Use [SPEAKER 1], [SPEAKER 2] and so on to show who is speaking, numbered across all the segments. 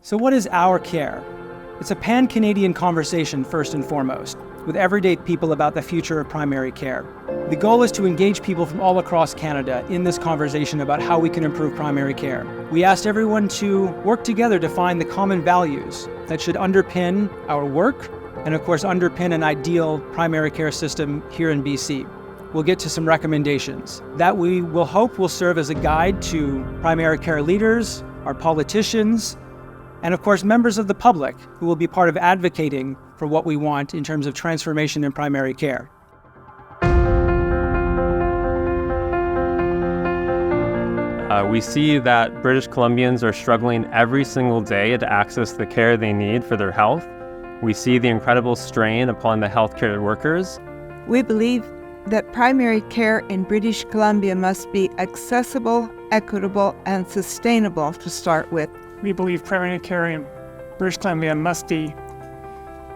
[SPEAKER 1] So what is OurCare? It's a pan-Canadian conversation first and foremost, with everyday people about the future of primary care. The goal is to engage people from all across Canada in this conversation about how we can improve primary care. We asked everyone to work together to find the common values that should underpin our work and of course underpin an ideal primary care system here in BC. We'll get to some recommendations that we will hope will serve as a guide to primary care leaders, our politicians, and of course members of the public who will be part of advocating for what we want in terms of transformation in primary care.
[SPEAKER 2] We see that British Columbians are struggling every single day to access the care they need for their health. We see the incredible strain upon the healthcare workers.
[SPEAKER 3] We believe that primary care in British Columbia must be accessible, equitable, and sustainable to start with.
[SPEAKER 4] We believe primary care in British Columbia must be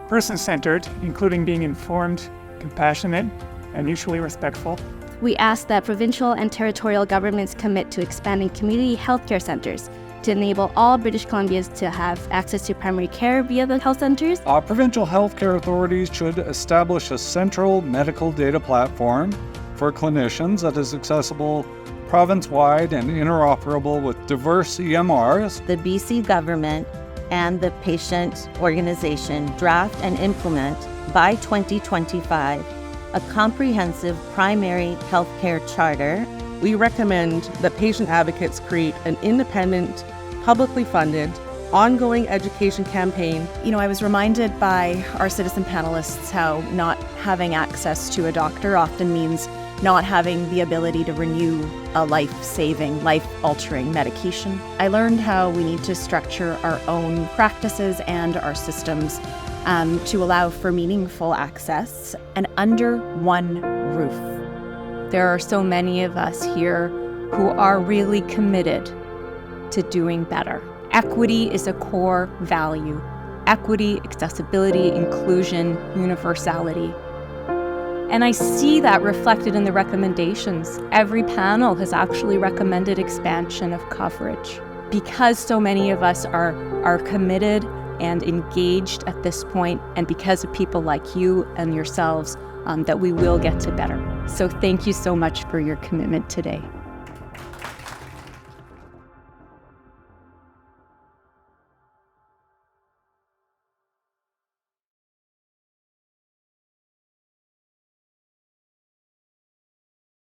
[SPEAKER 4] person-centered, including being informed, compassionate, and mutually respectful.
[SPEAKER 5] We ask that provincial and territorial governments commit to expanding community healthcare centers to enable all British Columbians to have access to primary care via the health centers.
[SPEAKER 6] Our provincial healthcare authorities should establish a central medical data platform for clinicians that is accessible province-wide and interoperable with diverse EMRs.
[SPEAKER 7] The BC government and the patient organization draft and implement by 2025 a comprehensive primary healthcare charter.
[SPEAKER 8] We recommend that patient advocates create an independent, publicly funded, ongoing education campaign.
[SPEAKER 9] I was reminded by our citizen panelists how not having access to a doctor often means not having the ability to renew a life-saving, life-altering medication. I learned how we need to structure our own practices and our systems to allow for meaningful access and under one roof.
[SPEAKER 10] There are so many of us here who are really committed to doing better. Equity is a core value. Equity, accessibility, inclusion, universality. And I see that reflected in the recommendations. Every panel has actually recommended expansion of coverage. Because so many of us are committed and engaged at this point, and because of people like you and yourselves, that we will get to better. So thank you so much for your commitment today.